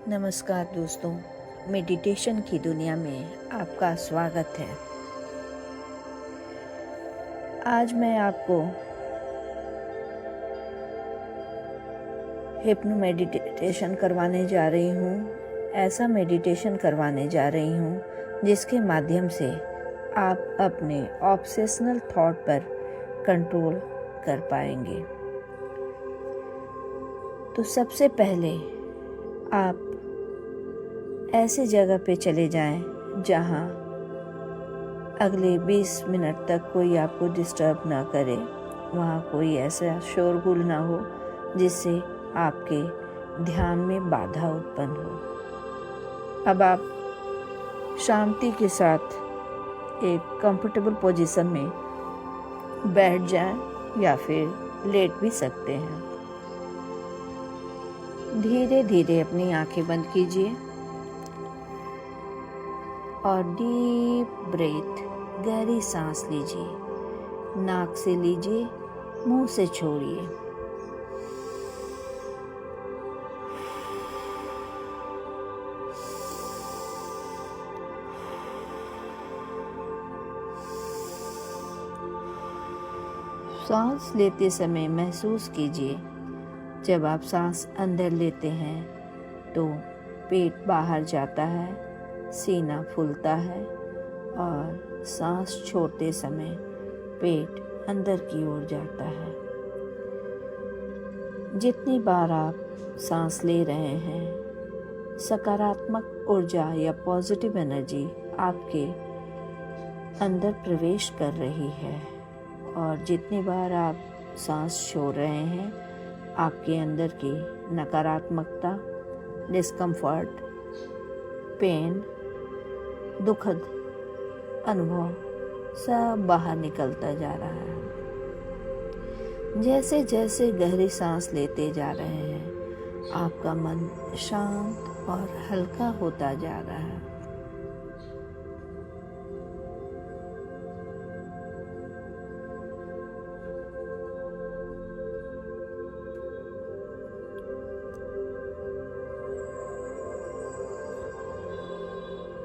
नमस्कार दोस्तों, मेडिटेशन की दुनिया में आपका स्वागत है। आज मैं आपको हिप्नो मेडिटेशन करवाने जा रही हूँ। ऐसा मेडिटेशन करवाने जा रही हूँ जिसके माध्यम से आप अपने ऑब्सेशनल थॉट पर कंट्रोल कर पाएंगे। तो सबसे पहले आप ऐसे जगह पे चले जाएं जहां अगले 20 मिनट तक कोई आपको डिस्टर्ब ना करे। वहां कोई ऐसा शोरगुल ना हो जिससे आपके ध्यान में बाधा उत्पन्न हो। अब आप शांति के साथ एक कंफर्टेबल पोजीशन में बैठ जाएं या फिर लेट भी सकते हैं। धीरे धीरे अपनी आंखें बंद कीजिए और डीप ब्रेथ, गहरी सांस लीजिए। नाक से लीजिए, मुंह से छोड़िए। सांस लेते समय महसूस कीजिए, जब आप सांस अंदर लेते हैं तो पेट बाहर जाता है, सीना फूलता है और सांस छोड़ते समय पेट अंदर की ओर जाता है। जितनी बार आप सांस ले रहे हैं, सकारात्मक ऊर्जा या पॉजिटिव एनर्जी आपके अंदर प्रवेश कर रही है और जितनी बार आप सांस छोड़ रहे हैं, आपके अंदर की नकारात्मकता, डिस्कम्फर्ट, पेन, दुखद अनुभव सब बाहर निकलता जा रहा है। जैसे जैसे गहरी सांस लेते जा रहे हैं, आपका मन शांत और हल्का होता जा रहा है।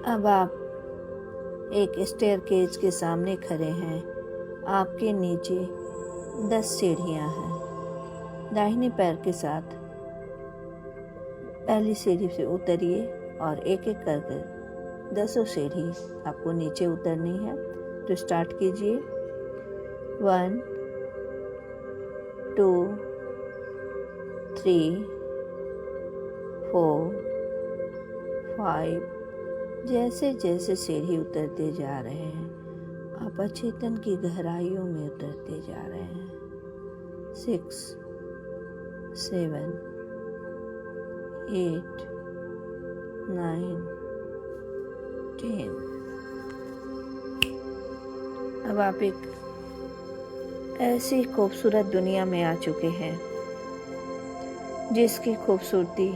अब आप एक स्टेयरकेज के सामने खड़े हैं। आपके नीचे 10 सीढ़ियां हैं। दाहिने पैर के साथ पहली सीढ़ी से उतरिए और एक एक करके 10 सीढ़ी आपको नीचे उतरनी है। तो स्टार्ट कीजिए। 1 2 3 4 5। जैसे जैसे सीढ़ी उतरते जा रहे हैं, आप अचेतन की गहराइयों में उतरते जा रहे हैं। 6 7 8 9 10। अब आप एक ऐसी खूबसूरत दुनिया में आ चुके हैं जिसकी खूबसूरती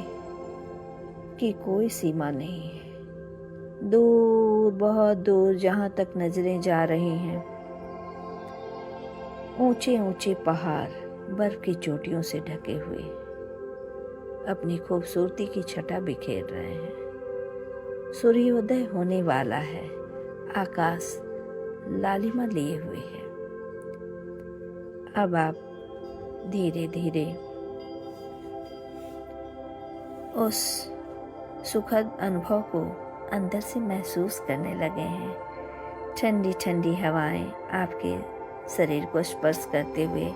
की कोई सीमा नहीं है। दूर, बहुत दूर, जहाँ तक नजरें जा रही हैं, ऊंचे ऊंचे पहाड़ बर्फ की चोटियों से ढके हुए अपनी खूबसूरती की छटा बिखेर रहे हैं। सूर्योदय होने वाला है। आकाश लालिमा लिए हुए है। अब आप धीरे धीरे उस सुखद अनुभव को अंदर से महसूस करने लगे हैं। ठंडी ठंडी हवाएं आपके शरीर को स्पर्श करते हुए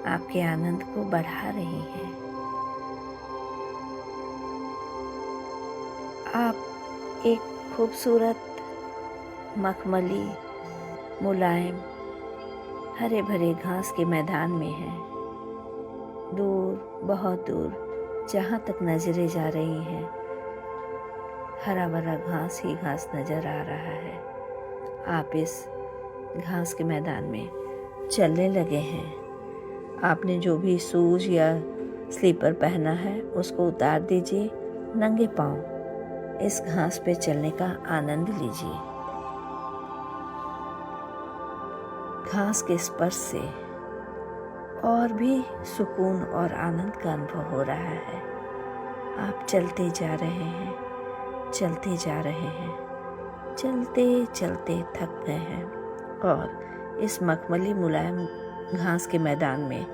आपके आनंद को बढ़ा रही हैं। आप एक खूबसूरत, मखमली, मुलायम, हरे भरे घास के मैदान में हैं। दूर, बहुत दूर, जहाँ तक नजरें जा रही हैं, हरा भरा घास ही घास नजर आ रहा है। आप इस घास के मैदान में चलने लगे हैं। आपने जो भी शूज या स्लीपर पहना है उसको उतार दीजिए। नंगे पांव इस घास पे चलने का आनंद लीजिए। घास के स्पर्श से और भी सुकून और आनंद का अनुभव हो रहा है। आप चलते जा रहे हैं, चलते जा रहे हैं, चलते चलते थक गए हैं और इस मखमली मुलायम घास के मैदान में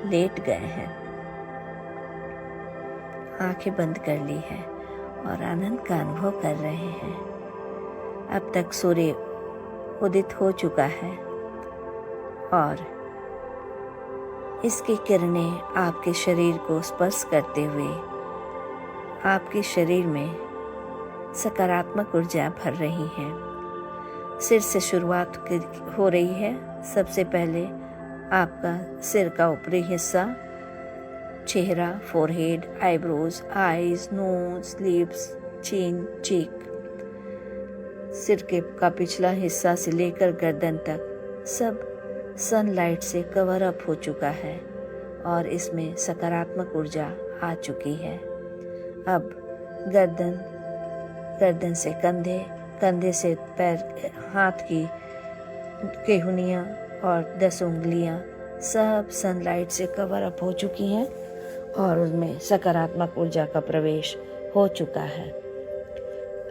लेट गए हैं। आंखें बंद कर ली है और आनंद का अनुभव कर रहे हैं। अब तक सूर्य उदित हो चुका है और इसकी किरणें आपके शरीर को स्पर्श करते हुए आपके शरीर में सकारात्मक ऊर्जा भर रही हैं। सिर से शुरुआत हो रही है। सबसे पहले आपका सिर का ऊपरी हिस्सा, चेहरा, forehead, eyebrows, eyes, nose, lips, chin, cheek, सिर का पिछला हिस्सा से लेकर गर्दन तक सब सनलाइट से कवर अप हो चुका है और इसमें सकारात्मक ऊर्जा आ चुकी है। अब गर्दन से कंधे, कंधे से पैर, हाथ की केहुनियाँ और 10 उंगलियाँ सब सनलाइट से कवर अप हो चुकी हैं और उसमें सकारात्मक ऊर्जा का प्रवेश हो चुका है।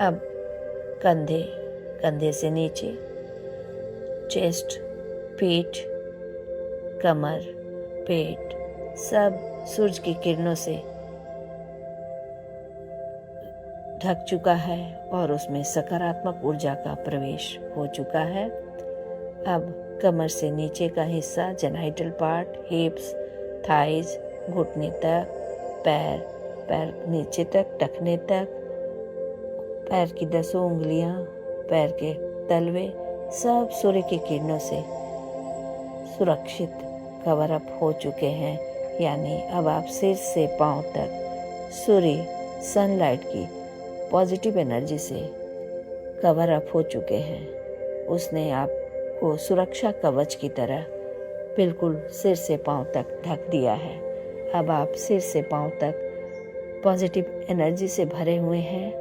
अब कंधे, कंधे से नीचे, चेस्ट, पीठ, कमर, पेट सब सूरज की किरणों से ढक चुका है और उसमें सकारात्मक ऊर्जा का प्रवेश हो चुका है। अब कमर से नीचे का हिस्सा, जेनाइटल पार्ट, हिप्स, थाइज, घुटने तक, पैर नीचे तक, टखने तक, पैर की 10 उंगलियां, पैर के तलवे सब सूर्य की किरणों से सुरक्षित कवर अप हो चुके हैं। यानी अब आप सिर से पांव तक सूर्य सनलाइट की पॉजिटिव एनर्जी से कवर अप हो चुके हैं। उसने आपको सुरक्षा कवच की तरह बिल्कुल सिर से पांव तक ढक दिया है। अब आप सिर से पांव तक पॉजिटिव एनर्जी से भरे हुए हैं।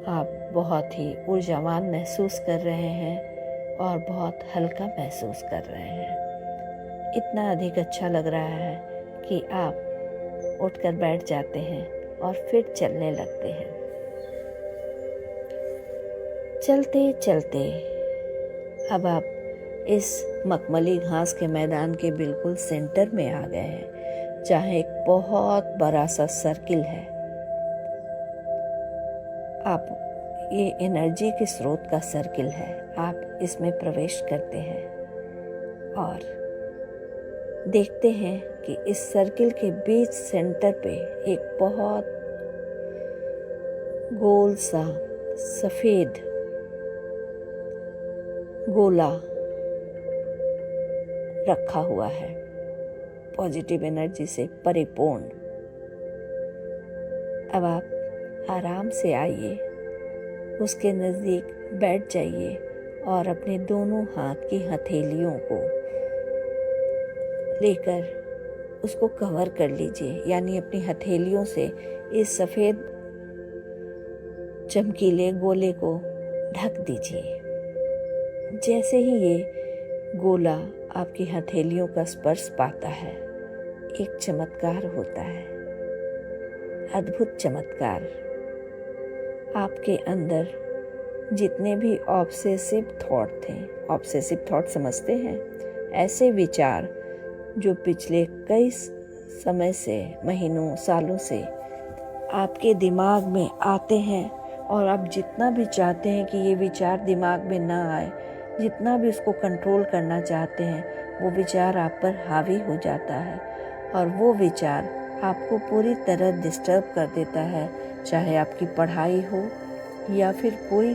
आप बहुत ही ऊर्जावान महसूस कर रहे हैं और बहुत हल्का महसूस कर रहे हैं। इतना अधिक अच्छा लग रहा है कि आप उठकर बैठ जाते हैं और फिर चलने लगते हैं। चलते चलते अब आप इस मखमली घास के मैदान के बिल्कुल सेंटर में आ गए हैं, जहाँ एक बहुत बड़ा सा सर्किल है। आप ये एनर्जी के स्रोत का सर्किल है। आप इसमें प्रवेश करते हैं और देखते हैं कि इस सर्किल के बीच सेंटर पे एक बहुत गोल सा सफेद गोला रखा हुआ है, पॉजिटिव एनर्जी से परिपूर्ण। अब आप आराम से आइए, उसके नज़दीक बैठ जाइए और अपने दोनों हाथ की हथेलियों को लेकर उसको कवर कर लीजिए। यानी अपनी हथेलियों से इस सफ़ेद चमकीले गोले को ढक दीजिए। जैसे ही ये गोला आपकी हथेलियों का स्पर्श पाता है, एक चमत्कार होता है, अद्भुत चमत्कार। आपके अंदर जितने भी ऑब्सेसिव थॉट थे, ऑब्सेसिव थॉट समझते हैं, ऐसे विचार जो पिछले कई समय से, महीनों, सालों से आपके दिमाग में आते हैं और आप जितना भी चाहते हैं कि ये विचार दिमाग में ना आए, जितना भी उसको कंट्रोल करना चाहते हैं, वो विचार आप पर हावी हो जाता है और वो विचार आपको पूरी तरह डिस्टर्ब कर देता है। चाहे आपकी पढ़ाई हो या फिर कोई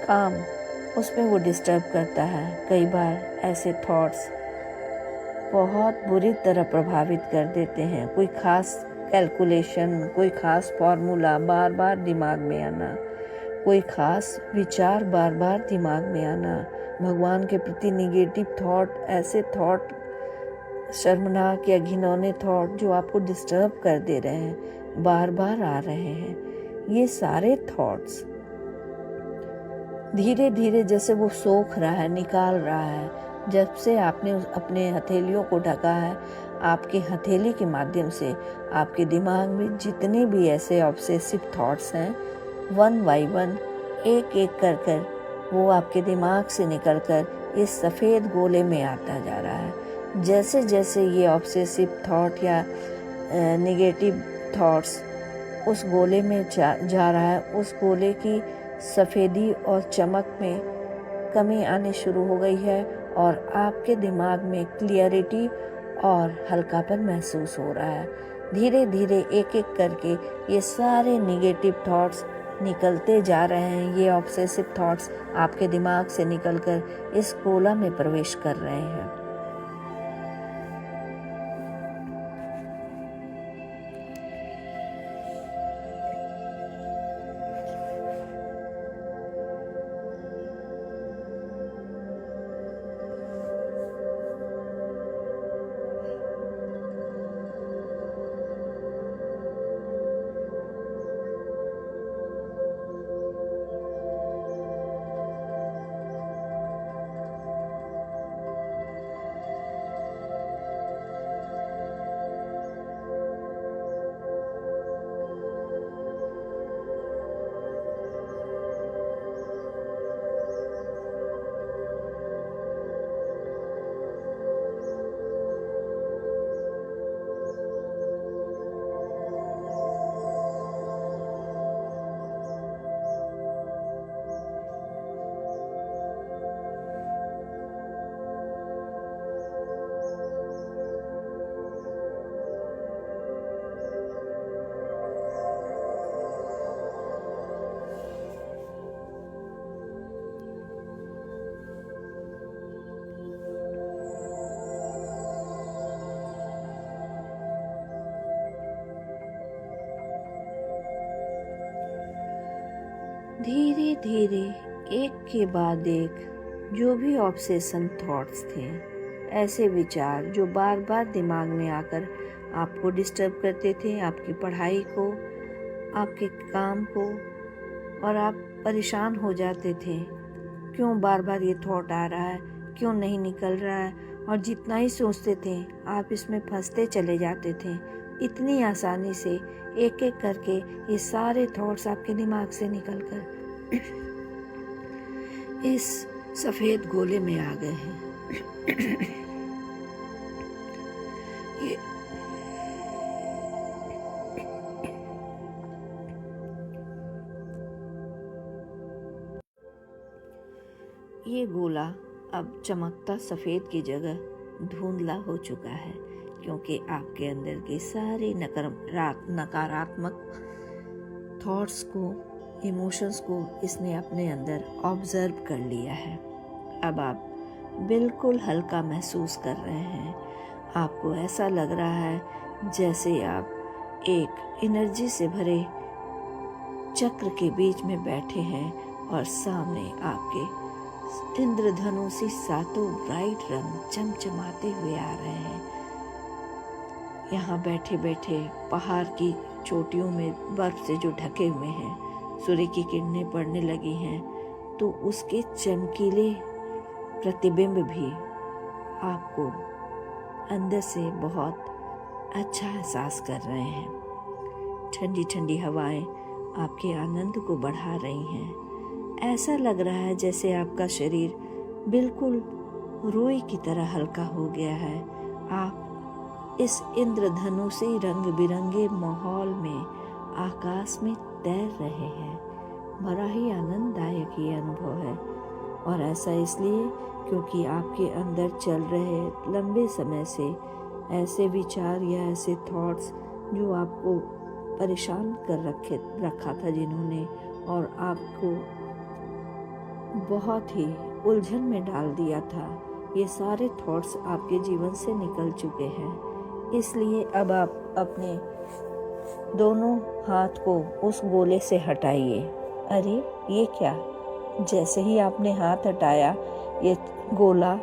काम, उसमें वो डिस्टर्ब करता है। कई बार ऐसे थॉट्स बहुत बुरी तरह प्रभावित कर देते हैं। कोई खास कैलकुलेशन, कोई खास फॉर्मूला बार बार दिमाग में आना, कोई खास विचार बार बार दिमाग में आना, भगवान के प्रति निगेटिव थॉट, ऐसे थॉट, शर्मनाक या घिनौने थॉट जो आपको डिस्टर्ब कर दे रहे हैं, बार बार आ रहे हैं। ये सारे थॉट्स धीरे धीरे जैसे वो सोख रहा है, निकाल रहा है, जब से आपने अपने हथेलियों को ढका है, आपके हथेली के माध्यम से आपके दिमाग में जितने भी ऐसे ऑब्सेसिव थॉट्स हैं, वन बाय वन, एक एक कर कर वो आपके दिमाग से निकल कर इस सफ़ेद गोले में आता जा रहा है। जैसे जैसे ये ऑब्सेसिव थॉट या नेगेटिव थॉट्स उस गोले में जा रहा है, उस गोले की सफ़ेदी और चमक में कमी आनी शुरू हो गई है और आपके दिमाग में क्लियरिटी और हल्कापन महसूस हो रहा है। धीरे धीरे एक एक करके ये सारे नेगेटिव थॉट्स निकलते जा रहे हैं। ये ऑब्सेसिव थॉट्स आपके दिमाग से निकलकर इस गोला में प्रवेश कर रहे हैं। धीरे धीरे एक के बाद एक जो भी ऑब्सेशन थॉट्स थे, ऐसे विचार जो बार बार दिमाग में आकर आपको डिस्टर्ब करते थे, आपकी पढ़ाई को, आपके काम को, और आप परेशान हो जाते थे, क्यों बार बार ये थॉट आ रहा है, क्यों नहीं निकल रहा है, और जितना ही सोचते थे आप इसमें फंसते चले जाते थे। इतनी आसानी से एक एक करके ये सारे थॉट्स आपके दिमाग से निकलकर इस सफेद गोले में आ गए हैं। ये गोला अब चमकता सफेद की जगह धुंधला हो चुका है, क्योंकि आपके अंदर के सारे नकारात्मक थॉट्स को, इमोशंस को इसने अपने अंदर ऑब्जर्व कर लिया है। अब आप बिल्कुल हल्का महसूस कर रहे हैं। आपको ऐसा लग रहा है जैसे आप एक एनर्जी से भरे चक्र के बीच में बैठे हैं और सामने आपके इंद्रधनुषी सातों ब्राइट रंग चमचमाते हुए आ रहे हैं। यहाँ बैठे बैठे पहाड़ की चोटियों में बर्फ से जो ढके हुए हैं, सूर्य की किरणें पड़ने लगी हैं, तो उसके चमकीले प्रतिबिंब भी आपको अंदर से बहुत अच्छा एहसास कर रहे हैं। ठंडी ठंडी हवाएं आपके आनंद को बढ़ा रही हैं। ऐसा लग रहा है जैसे आपका शरीर बिल्कुल रुई की तरह हल्का हो गया है। आप इस इंद्रधनुषी रंग बिरंगे माहौल में आकाश में तैर रहे हैं। बड़ा ही आनंददायक ये अनुभव है, और ऐसा इसलिए क्योंकि आपके अंदर चल रहे लंबे समय से ऐसे विचार या ऐसे थॉट्स जो आपको परेशान कर रखा था, जिन्होंने और आपको बहुत ही उलझन में डाल दिया था, ये सारे थॉट्स आपके जीवन से निकल चुके हैं। इसलिए अब आप अपने दोनों हाथ को उस गोले से हटाइए। अरे ये क्या? जैसे ही आपने हाथ हटाया, ये गोला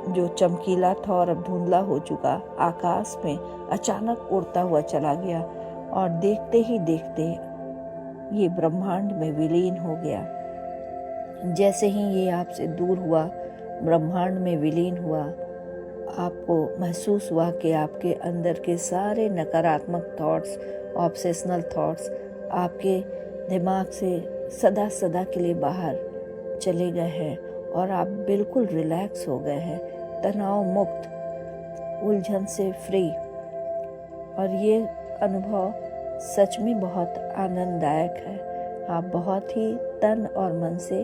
जो चमकीला था और अब धुंधला हो चुका, आकाश में अचानक उड़ता हुआ चला गया और देखते ही देखते ये ब्रह्मांड में विलीन हो गया। जैसे ही ये आपसे दूर हुआ, ब्रह्मांड में विलीन हुआ, आपको महसूस हुआ कि आपके अंदर के सारे नकारात्मक थॉट्स, ऑब्सेशनल थॉट्स आपके दिमाग से सदा सदा के लिए बाहर चले गए हैं और आप बिल्कुल रिलैक्स हो गए हैं, तनाव मुक्त, उलझन से फ्री। और ये अनुभव सच में बहुत आनंददायक है। आप बहुत ही तन और मन से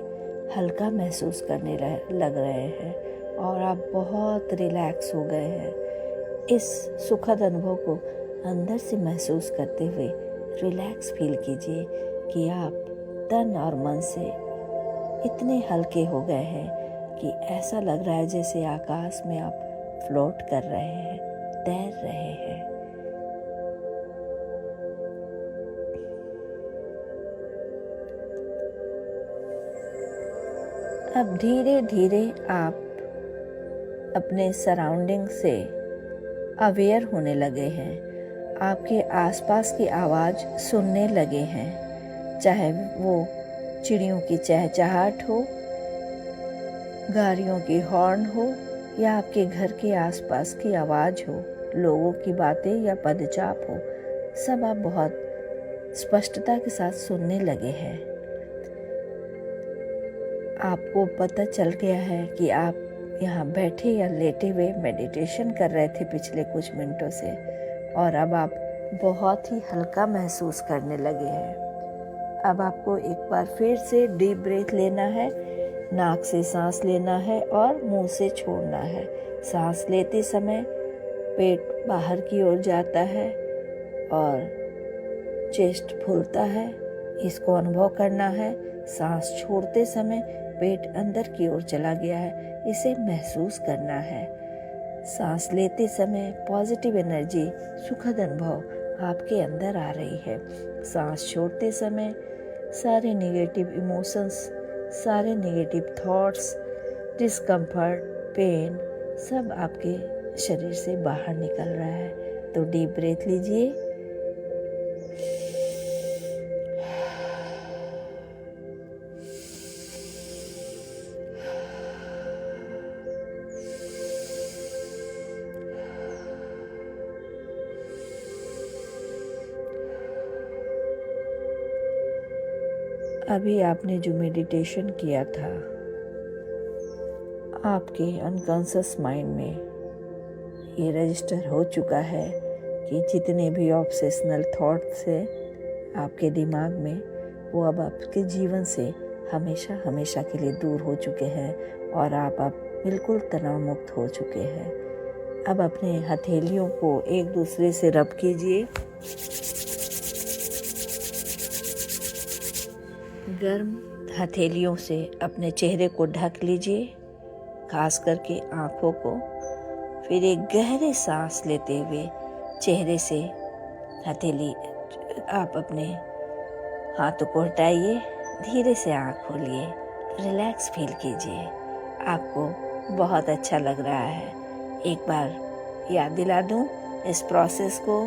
हल्का महसूस करने लग रहे हैं और आप बहुत रिलैक्स हो गए हैं। इस सुखद अनुभव को अंदर से महसूस करते हुए रिलैक्स फील कीजिए कि आप तन और मन से इतने हल्के हो गए हैं कि ऐसा लग रहा है जैसे आकाश में आप फ्लोट कर रहे हैं, तैर रहे हैं। अब धीरे धीरे आप अपने सराउंडिंग से अवेयर होने लगे हैं। आपके आसपास की आवाज़ सुनने लगे हैं, चाहे वो चिड़ियों की चहचहाट हो, गाड़ियों की हॉर्न हो या आपके घर के आसपास की आवाज़ हो, लोगों की बातें या पदचाप हो, सब आप बहुत स्पष्टता के साथ सुनने लगे हैं। आपको पता चल गया है कि आप यहाँ बैठे या लेटे हुए मेडिटेशन कर रहे थे पिछले कुछ मिनटों से, और अब आप बहुत ही हल्का महसूस करने लगे हैं। अब आपको एक बार फिर से डीप ब्रेथ लेना है, नाक से सांस लेना है और मुंह से छोड़ना है। सांस लेते समय पेट बाहर की ओर जाता है और चेस्ट फूलता है, इसको अनुभव करना है। सांस छोड़ते समय पेट अंदर की ओर चला गया है, इसे महसूस करना है। सांस लेते समय पॉजिटिव एनर्जी, सुखद अनुभव आपके अंदर आ रही है। सांस छोड़ते समय सारे नेगेटिव इमोशंस, सारे नेगेटिव थॉट्स, डिस्कम्फर्ट, पेन सब आपके शरीर से बाहर निकल रहा है। तो डीप ब्रेथ लीजिए। अभी आपने जो मेडिटेशन किया था, आपके अनकॉन्शियस माइंड में ये रजिस्टर हो चुका है कि जितने भी ऑब्सेशनल थॉट्स हैं आपके दिमाग में, वो अब आपके जीवन से हमेशा हमेशा के लिए दूर हो चुके हैं और आप अब बिल्कुल तनाव मुक्त हो चुके हैं। अब अपने हथेलियों को एक दूसरे से रब कीजिए। गर्म हथेलियों से अपने चेहरे को ढक लीजिए, खास करके आँखों को। फिर एक गहरे सांस लेते हुए चेहरे से हथेली आप अपने हाथों को हटाइए, धीरे से आँख खोलिए, रिलैक्स फील कीजिए। आपको बहुत अच्छा लग रहा है। एक बार याद दिला दूं, इस प्रोसेस को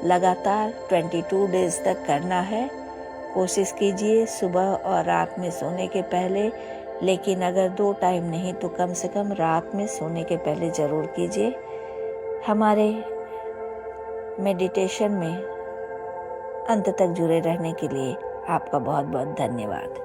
लगातार 22 डेज तक करना है। कोशिश कीजिए सुबह और रात में सोने के पहले, लेकिन अगर 2 टाइम नहीं तो कम से कम रात में सोने के पहले ज़रूर कीजिए। हमारे मेडिटेशन में अंत तक जुड़े रहने के लिए आपका बहुत बहुत धन्यवाद।